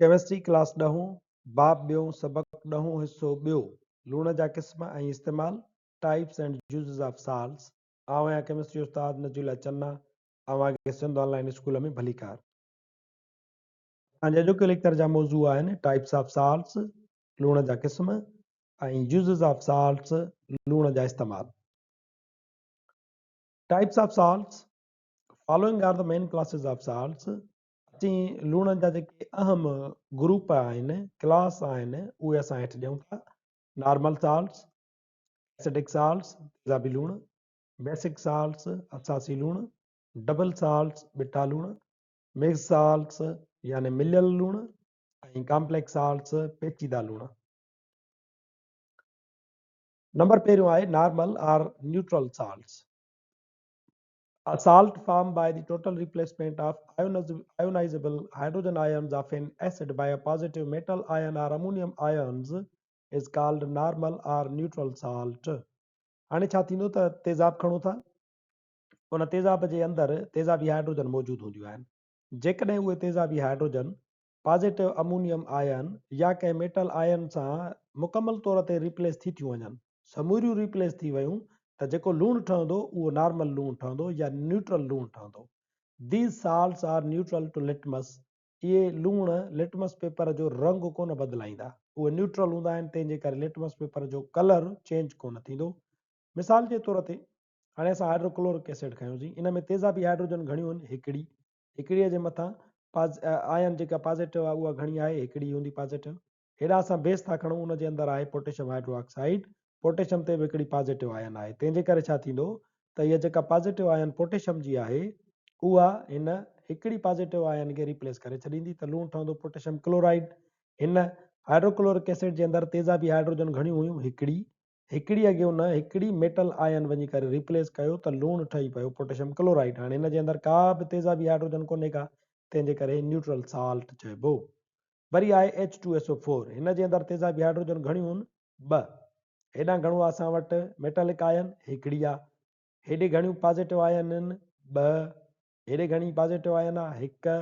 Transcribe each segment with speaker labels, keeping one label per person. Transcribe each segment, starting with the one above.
Speaker 1: Chemistry class ॾहों बाब ॿियों सबक ॾहों हिस्सो ॿियो लूण जा क़िस्म ऐं इस्तेमाल types and uses of salts. आउं आहियां केमिस्ट्री उस्ताद नजूला चन्ना। अवांखे सिंध ऑनलाइन स्कूल में भली कार। अॼोके लेक्चर जा मौज़ू आहिनि टाइप्स ऑफ साल्ट्स लूण जा क़िस्म ऐं यूज़ेस ऑफ साल्ट्स लूण जा इस्तेमाल। Types of salts following are the main classes of salts. असीं लूणनि जा जेके अहम ग्रुप आहिनि क्लास आहिनि उहे असां हेठि ॾियूं था। नॉर्मल साल्ट्स, एसिडिक साल्ट्स तेज़ाबी लूण, बेसिक साल्ट्स असासी लूण, डबल साल्ट्स बिठा लूण, मिक्स साल्ट्स यानी मिलियल लूण ऐं कॉम्प्लेक्स साल्ट्स पेचीदा लूण। नंबर पहिरियों आहे normal or neutral salts. A salt formed by the total replacement of ionizable hydrogen ions of an acid by a positive metal ion or ammonium ions is called normal or neutral salt. हाणे छा थींदो त तेज़ाब खणो था, उन तेज़ाब जे अंदरि तेज़ाबी hydrogen मौजूदु हूंदियूं आहिनि। जेकॾहिं उहे तेज़ाबी हाइड्रोजन पॉजिटिव अमोनियम आयन या कंहिं मेटल आयन सां मुकमल तौर ते रिप्लेस थी थियूं वञनि, समूरियूं रिप्लेस थी वियूं, त जेको लूणु ठहंदो उहो नॉर्मल लूणु ठहंदो या न्यूट्रल लूणु ठहंदो। These salts are neutral to litmus. इहे लूण लिटमस पेपर जो रंग कोन बदिलाईंदा, उहे न्यूट्रल हूंदा आहिनि, तंहिंजे करे लिटमस पेपर जो कलर चेंज कोन थींदो। मिसाल जे तौर ते हाणे असां हाइड्रोक्लोरिक एसिड खयोंसीं, इन में तेज़ाबी हाइड्रोजन घणियूं आहिनि, हिकिड़ीअ जे मथां आयन जेका पॉजिटिव आहे उहा घणी आहे, हिकिड़ी हूंदी पॉजिटिव। हेॾा असां बेस था खणूं, उनजे अंदरि आहे पोटेशियम हाइड्रोक्साइड, पोटेशियम ते बि हिकिड़ी पॉजिटिव आयन आहे, तंहिंजे करे छा थींदो त इहा जेका पॉजिटिव आयन पोटेशियम जी आहे उहा हिन हिकिड़ी पॉजिटिव आयन खे रिप्लेस करे छॾींदी, त लूणु ठहंदो पोटेशियम क्लोराइड। हिन हाइड्रोक्लोरिक एसिड जे अंदरि तेज़ाबी हाइड्रोजन घणियूं हुयूं, हिकिड़ीअ खे उन हिकिड़ी मेटल आयन वञी करे रिप्लेस कयो त लूणु ठही पियो पोटेशियम क्लोराइड। हाणे हिन जे अंदरि का बि तेज़ाबी हाइड्रोजन कोन्हे का, तंहिंजे करे न्यूट्रल साल्ट चइबो। वरी आहे H2SO4, हिन जे अंदरि तेज़ाबी हाइड्रोजन घणियूं आहिनि, ॿ। हेॾां घणो आहे असां वटि मेटलिक आयन, हिकिड़ी आहे। हेॾे घणियूं पॉजिटिव आयन आहिनि, ॿ। हेॾे घणी पॉजिटिव आयन आहे, हिकु।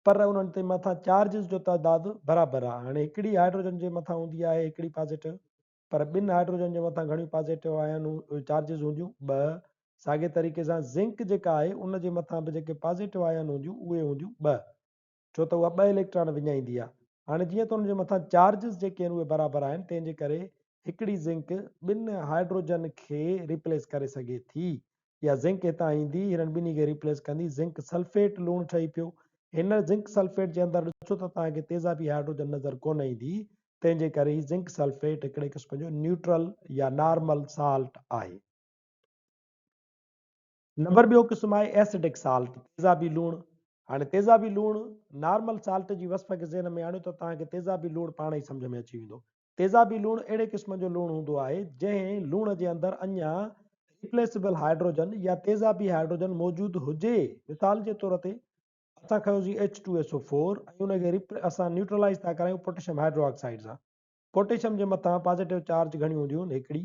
Speaker 1: पर उन्हनि ते मथां चार्जिस जो तइदादु बराबरि आहे। हाणे हिकिड़ी हाइड्रोजन जे मथां हूंदी आहे हिकिड़ी पॉजिटिव, पर ॿिनि हाइड्रोजन जे मथां घणियूं पॉजिटिव आयन चार्जिस हूंदियूं, ॿ। साॻे तरीक़े सां ज़िंक जेका आहे उन जे मथां बि जेके पॉजिटिव आयन हूंदियूं उहे हूंदियूं, ॿ, छो त उहा ॿ इलेक्ट्रॉन विञाईंदी आहे। हाणे जीअं त उनजे मथां चार्जिस जेके आहिनि उहे बराबरि आहिनि, तंहिंजे करे हिकिड़ी ज़िंक ॿिनि हाइड्रोजन खे रिप्लेस करे सघे थी, या ज़िंक हितां ईंदी हिननि ॿिन्ही खे रिप्लेस कंदी, ज़िंक सल्फेट लूणु ठही पियो। हिन ज़िंक सल्फेट जे अंदरि ॾिसो त तव्हांखे तेज़ाबी हाइड्रोजन नज़र कोन ईंदी, तंहिंजे करे ही ज़िंक सल्फेट हिकिड़े क़िस्म जो न्यूट्रल या नॉर्मल साल्ट आहे। नंबर ॿियो क़िस्म आहे एसिडिक साल्ट, तेज़ाबी लूणु। हाणे तेज़ाबी लूणु नॉर्मल साल्ट जी वस्फ़ खे ज़हन में आणियो त तव्हांखे तेज़ाबी लूणु पाण ई सम्झ में अची वेंदो। तेज़ाबी लूणु अहिड़े क़िस्म जो लूणु हूंदो आहे जंहिं लूण जे अंदरि अञा रिप्लेसेबल हाइड्रोजन या तेज़ाबी हाइड्रोजन मौजूदु हुजे। मिसाल जे तौर ते असां खयोंसीं H2SO4 ऐं उनखे असां न्यूट्रलाइज़ था करायूं पोटेशियम हाइड्रोक्साइड सां। पोटेशियम जे मथां पॉजिटिव चार्ज घणियूं हूंदियूं आहिनि, हिकिड़ी,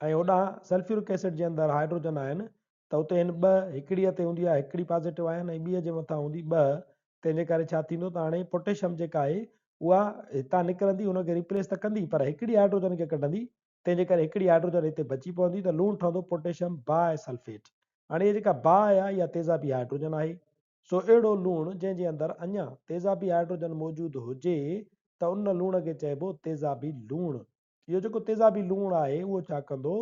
Speaker 1: ऐं होॾां सल्फ्यूरिक एसिड जे अंदरि हाइड्रोजन आहिनि, त उते हिन ॿ, हिकिड़ीअ ते हूंदी आहे हिकिड़ी पॉजिटिव आयन ऐं ॿीअ जे मथां हूंदी ॿ, तंहिंजे करे छा थींदो त हाणे पोटेशियम जेका आहे उहा हितां निकिरंदी, हुनखे रिप्लेस त कंदी पर हिकिड़ी हाइड्रोजन खे कढंदी, तंहिंजे करे हिकिड़ी हाइड्रोजन हिते बची पवंदी, त लूणु ठहंदो पोटेशियम बाय सल्फेट। हाणे इहा जेका बाय आहे इहा तेज़ाबी हाइड्रोजन आहे। सो अहिड़ो लूणु जंहिंजे अंदरि अञा तेज़ाबी हाइड्रोजन मौजूदु हुजे त उन लूण खे चइबो तेज़ाबी लूणु। इहो जेको तेज़ाबी लूणु आहे उहो छा कंदो,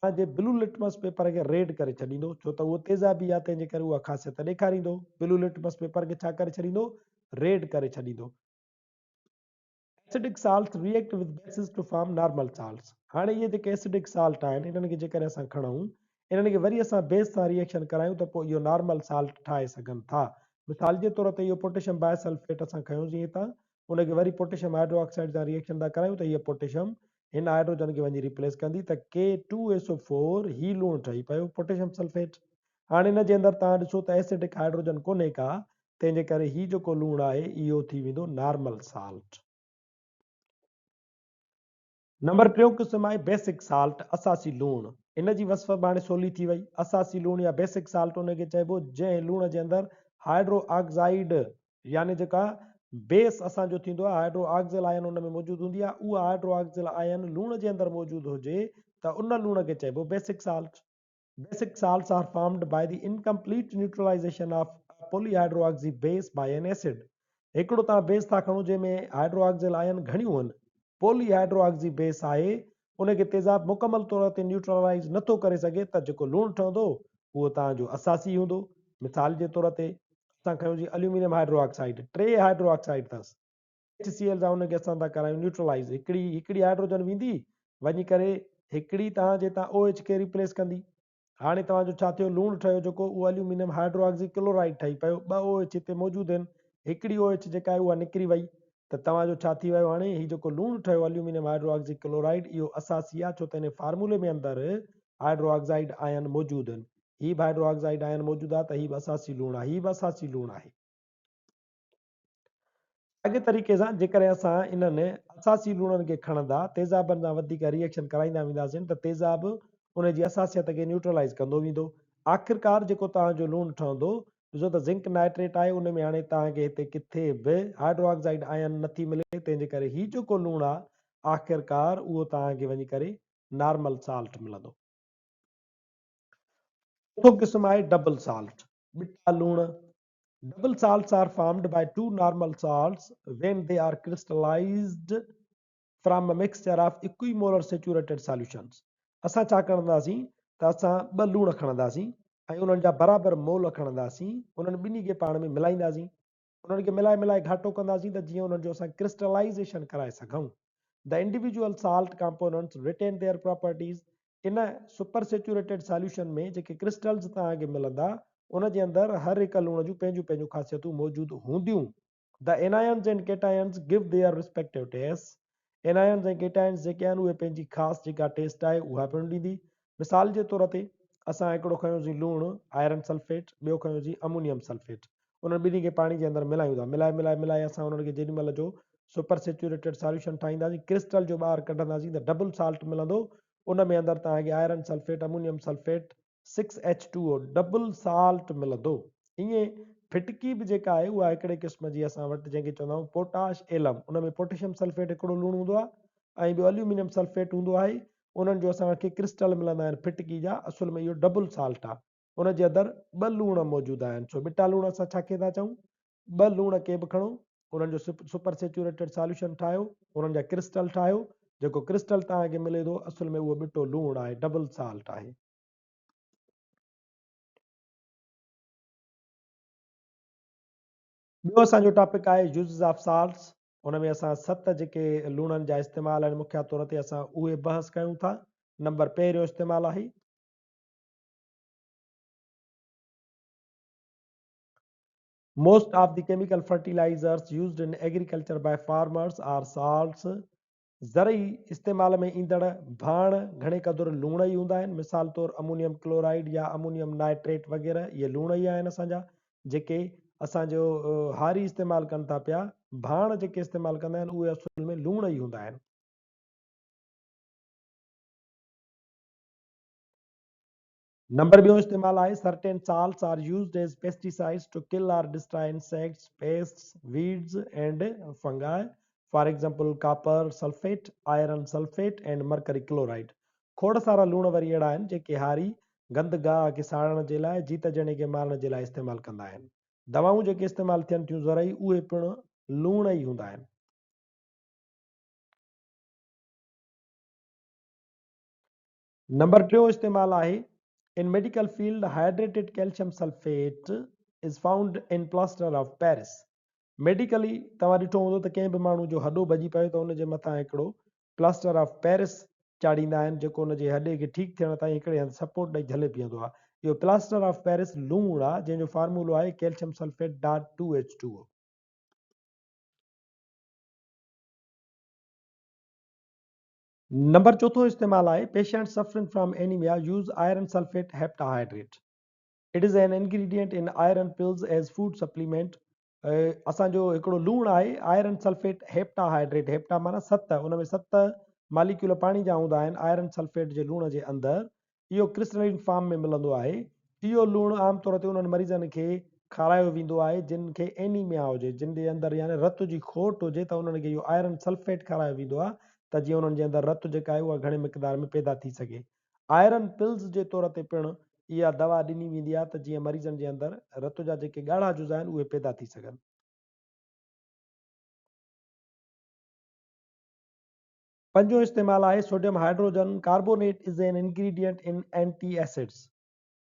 Speaker 1: तव्हांजे ब्लू लिटमस पेपर खे रेड करे छॾींदो, छो त उहो तेज़ाबी आहे, तंहिंजे करे उहा ख़ासियत ॾेखारींदो। ब्लू लिटमस पेपर खे छा करे छॾींदो, रेड करे छॾींदो। Acidic salt react with bases to form normal salts. हाणे इहे जेके एसिडिक साल्ट आहिनि इन्हनि खे जेकॾहिं असां खणूं, इन्हनि खे वरी असां बेस सां रिएक्शन करायूं त पोइ इहो नॉर्मल साल्ट ठाहे सघनि था। मिसाल जे तौर ते इहो पोटेशियम बाय सल्फेट असां खयोंसीं हितां, उनखे वरी पोटेशियम हाइड्रोक्साइड सां रिएक्शन था करायूं त इहो पोटेशियम हिन हाइड्रोजन खे वञी रिप्लेस कंदी, त K2SO4 ही लूणु ठही पियो पोटेशियम सल्फेट। हाणे हिन जे अंदरि तव्हां ॾिसो त एसिडिक हाइड्रोजन कोन्हे का, तंहिंजे करे ही जेको लूणु आहे इहो थी वेंदो नॉर्मल साल्ट। नंबर टियों क़िस्म आहे बेसिक साल्ट, असासी लूणु। इन जी वस्फ़ हाणे सवली थी वई। असासी लूणु या बेसिक साल्ट उनखे चइबो जंहिं लूण जे अंदरि हाइड्रो ऑक्साइड यानी जेका बेस असांजो थींदो आहे हाइड्रो ऑक्सिल आयन उन में मौजूदु हूंदी आहे, उहा हाइड्रो ऑक्सिल आयन लूण जे अंदरि मौजूदु हुजे त उन लूण खे चइबो basic salt. Basic salts are formed by the incomplete neutralization of a polyhydroxy base by an acid। हिकिड़ो तव्हां बेस था खणो जंहिंमें हाइड्रोक्सिल आयन घणियूं आहिनि, पॉलीहाइड्रोक्सी बेस आहे, उनखे तेज़ाब मुकमल तौर ते न्यूट्रलाइज़ नथो करे सघे त जेको लूणु ठहंदो उहो तव्हांजो असासी हूंदो। मिसाल जे तौर ते असां खयूं जी एल्यूमिनियम हाइड्रोक्साइड, 3 हाइड्रोक्साइड अथसि, HCl सां उनखे असां था करायूं न्यूट्रलाइज़, हिकिड़ी हाइड्रोजन वेंदी वञी करे हिकिड़ी तव्हांजे हितां OH खे रिप्लेस कंदी। हाणे तव्हांजो छा थियो, लूणु ठहियो जेको उहो एल्यूमिनियम हाइड्रोक्सी क्लोराइड ठही पियो, ॿ OH हिते मौजूदु आहिनि, हिकिड़ी OH जेका आहे उहा निकिरी वई, त तव्हांजो छा थी वियो, हाणे हीउ जेको लूणु ठहियो एल्यूमिनियम हाइड्रोक्सी क्लोराइड इहो असासी आहे, छो त हिन फार्मूले में अंदरि हाइड्रोक्साइड आयन मौजूदु आहिनि, हीउ बि हाइड्रोक्साइड आयन मौजूदु आहे त हीउ बि असासी लूणु आहे, हीउ बि असासी लूणु आहे। साॻे तरीक़े सां जेकॾहिं असां इन्हनि असासी लूणनि खे खणंदा तेज़ाबनि सां वधीक रिएक्शन कराईंदा वेंदासीं त तेज़ाब उनजी असासियत खे न्यूट्रलाइज़ कंदो वेंदो। आख़िरकार जेको तव्हांजो लूणु ठहंदो, ॾिसो त ज़िंक नाइट्रेट आहे, उन में हाणे तव्हांखे हिते किथे बि हाइड्रोक्साइड आयन नथी मिले, तंहिंजे करे हीउ जेको लूणु आहे आख़िरकार उहो तव्हांखे वञी करे नॉर्मल साल्ट मिलंदो। चोथों क़िस्म आहे डबल साल्ट, ॿिटा लूण। Double salts are formed by two normal salts when they are crystallized from a mixture of equimolar saturated solutions। असां छा कंदासीं त असां ॿ लूण खणंदासीं ऐं उन्हनि जा बराबरि मोल खणंदासीं, उन्हनि ॿिन्ही खे पाण में मिलाईंदासीं, उन्हनि खे मिलाए मिलाए घाटो कंदासीं त जीअं उन्हनि जो असां क्रिस्टलाइज़ेशन कराए सघूं। The individual salt components retain their properties। इन सुपर सेचुरेटेड सॉल्यूशन में जेके क्रिस्टल्स तव्हांखे मिलंदा उन जे अंदरि हर हिकु लूण जूं पंहिंजूं पंहिंजूं ख़ासियतूं मौजूदु हूंदियूं। The anions and cations give their respective taste. Anions ऐं केटायन्स जेके आहिनि उहे पंहिंजी ख़ासि जेका टेस्ट आहे उहा पिणु ॾींदी। मिसाल जे तौर ते असां हिकिड़ो खयोंसीं लूणु आयरन सल्फेट, ॿियो खयोंसीं अमोनियम सल्फेट, उन्हनि ॿिन्ही खे पाणी जे अंदरि मिलायूं था, मिलाए मिलाए मिलाए असां उन्हनि खे जेॾी महिल जो सुपर सेचुरेटेड सॉल्यूशन ठाहींदासीं, क्रिस्टल जो ॿाहिरि कढंदासीं त डबल साल्ट मिलंदो। उन में अंदरि तव्हांखे iron sulphate, ammonium sulphate, 6H2O double salt मिलंदो। ईअं फिटकी बि जेका आहे उहा हिकिड़े क़िस्म जी असां वटि जंहिंखे चवंदा आहियूं पोटाश एलम, उन में पोटेशियम सल्फेट हिकिड़ो लूणु हूंदो आहे ऐं ॿियो एल्यूमिनियम सल्फेट हूंदो आहे, उन्हनि जो असांखे क्रिस्टल मिलंदा आहिनि फिटकी जा, असुल में इहो डबल साल्ट आहे, उन जे अंदरि ॿ लूण मौजूदु आहिनि। छो ॿिटा लूण असां छा खे था चऊं, ॿ लूण के बि खणो, उन्हनि जो सुपर सेचुरेटेड सॉल्यूशन ठाहियो, उन्हनि जा क्रिस्टल ठाहियो, जेको क्रिस्टल तव्हांखे मिले थो असुल में उहो ॿिटो लूणु आहे, डबल साल्ट आहे। ॿियो असांजो टॉपिक आहे यूज़ ऑफ साल्ट्स। उन में असां 7 जेके लूणनि जा इस्तेमालु आहिनि मुख्य तौर ते असां उहे बहस कयूं था। नंबर पहिरियों इस्तेमालु आहे Most of the chemical fertilizers used in agriculture by farmers are salts। ज़रई इस्तेमाल में ईंदड़ भाण घणे क़दुरु लूण ई हूंदा आहिनि, मिसाल तौरु अमोनियम क्लोराइड या अमोनियम नाइट्रेट वग़ैरह इहे लूण ई आहिनि असांजा, जेके असांजो हारी इस्तेमालु कनि था पिया, भाण जेके इस्तेमालु कंदा आहिनि उहे असुल में लूण ई हूंदा आहिनि। नंबर ॿियों इस्तेमालु आहे certain salts are used as pesticides to kill or destroy insects, pests, weeds and fungi। For example, copper sulfate, iron sulfate and mercury chloride। खोड़ सारा लूण वरी अहिड़ा आहिनि जेके हारी गंद गाह खे साड़ण जे लाइ, जीत जणे खे मारण जे लाइ इस्तेमालु कंदा आहिनि। दवाऊं जेके इस्तेमालु थियनि थियूं ज़रई उहे पिणु लूण ई हूंदा आहिनि। नंबर टियों इस्तेमालु आहे इन medical field hydrated calcium sulphate is found in plaster of Paris. Medically तव्हां ॾिठो हूंदो त कंहिं बि माण्हू जो हॾो भॼी पए त उनजे मथां हिकिड़ो प्लास्टर ऑफ पेरिस चाढ़ींदा आहिनि, जेको उनजे हॾे खे ठीकु थियण ताईं हिकिड़े हंधि सपोर्ट ॾेई झले बीहंदो आहे। इहो प्लास्टर ऑफ पेरिस लूणु आहे जंहिंजो फार्मूलो आहे calcium sulphate dot 2H2O। Number चौथों इस्तेमालु आहे patient suffering from anaemia use iron sulphate heptahydrate. It is an ingredient in iron pills as food supplement. असांजो हिकिड़ो लूणु आहे आयरन सल्फेट हेप्टाहाइड्रेट, हेप्टा माना 7, उन में 7 मालिक्यूल पाणी जा हूंदा आहिनि आयरन सल्फेट जे लूण जे अंदरि। इहो क्रिस्टलाइन फॉर्म में मिलंदो आहे। इहो लूणु आमतौर ते उन्हनि मरीज़नि खे खारायो वेंदो आहे जिन खे एनीमिया हुजे, जिन जे अंदरि यानी रत जी खोट हुजे त उन्हनि खे इहो आयरन सल्फेट खारायो वेंदो आहे त जीअं उन्हनि जे अंदरि रत जेका आहे उहा घणे मिक़दार में पैदा थी सघे। आयरन पिल्स जे तौर ते पिणु इहा दवा ॾिनी वेंदी आहे त जीअं मरीज़नि जे अंदरि रत जा जेके ॻाढ़ा जुज़ा आहिनि उहे पैदा थी सघनि। पंजो इस्तेमालु आहे sodium hydrogen carbonate is an ingredient इन एंटी एसिड्स।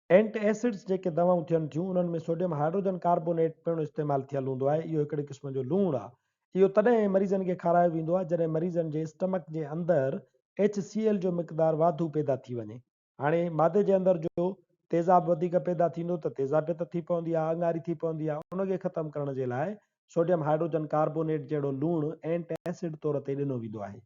Speaker 1: एंटीएसिड्स जेके दवाऊं थियनि थियूं उन्हनि में सोडियम हाइड्रोजन कार्बोनेट पिणु इस्तेमालु थियल हूंदो आहे। इहो हिकिड़े क़िस्म जो लूणु आहे। इहो तॾहिं मरीज़नि खे खारायो वेंदो आहे जॾहिं मरीज़नि जे स्टमक जे अंदरि HCl जो मिक़दारु वाधू पैदा थी वञे। हाणे मादे जे अंदरि जो तेज़ाब वधीक पैदा थींदो त तेज़ाबियत थी पवंदी आहे, अंगारी थी पवंदी आहे। उनखे ख़तमु करण जे लाइ सोडियम हाइड्रोजन कार्बोनेट जहिड़ो लूणु एंटीएसिड तौर ते ॾिनो वेंदो आहे।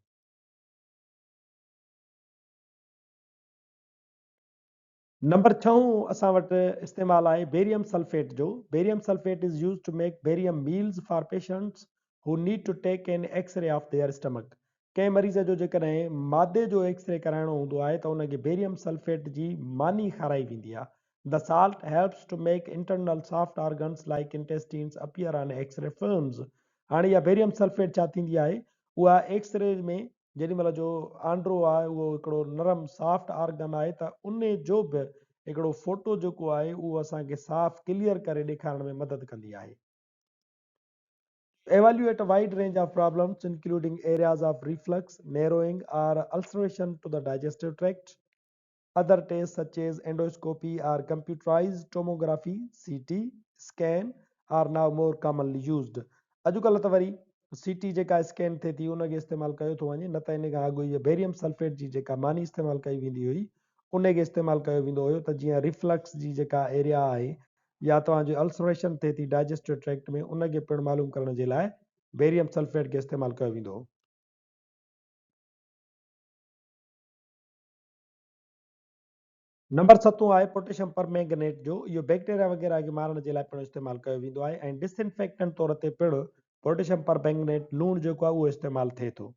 Speaker 1: नंबर 6 असां वटि इस्तेमालु आहे बेरियम सल्फेट जो। Barium sulphate is use to make barium meals for patients who need to take an X-ray of their stomach. कंहिं मरीज़ जो जेकॾहिं मादे जो एक्सरे कराइणो हूंदो आहे त उनखे बेरियम सल्फेट जी मानी खाराई वेंदी आहे। The salt helps to make internal soft organs like intestines appear on X-ray films. हाणे इहा बेरियम सल्फेट छा थींदी आहे, उहा एक्सरे में जेॾी महिल जो आंड्रो आहे उहो हिकिड़ो नरम सॉफ्ट ऑर्गन आहे त उन जो बि हिकिड़ो फोटो जेको आहे उहो असांखे साफ़ क्लियर करे ॾेखारण में मदद कंदी आहे। Evaluate a wide range of problems including areas of reflux, narrowing or ulceration to the digestive tract. Other tests such as endoscopy or computerized tomography (CT) scan are now more commonly used. अॼुकल्ह त वरी CT जेका scan थिए थी उनखे इस्तेमालु कयो थो वञे, न त इन खां अॻु इहा बेरियम सल्फेट जी जेका मानी इस्तेमालु कई वेंदी हुई उनखे इस्तेमालु कयो वेंदो हुयो त जीअं रिफ्लक्स जी जेका एरिया आहे या तव्हांजो अल्सरेशन थिए थी डाइजेस्टिव ट्रैक्ट में उनखे पिणु मालूम करण जे लाइ बेरियम सल्फेट खे इस्तेमालु कयो वेंदो हो। नंबर 7 आहे पोटेशियम परमैंगनेट जो। इहो बैक्टीरिया वग़ैरह खे मारण जे लाइ पिणु इस्तेमालु कयो वेंदो आहे ऐं डिसइंफेक्टेंट तौर ते पिणु पोटेशियम परमैंगनेट लूणु जेको आहे उहो इस्तेमालु थिए थो।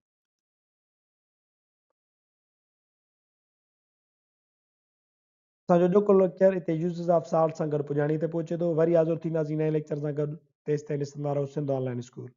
Speaker 1: असांजो ॼोको लेक्चर हिते यूज़िस ऑफ साल्ट सां गॾु पुॼाणी ते पहुचे थो। वरी हाज़िर थींदासीं नए लेक्चर सां गॾु। तेसिताईं ॾिसंदा रहो सिंध ऑनलाइन स्कूल।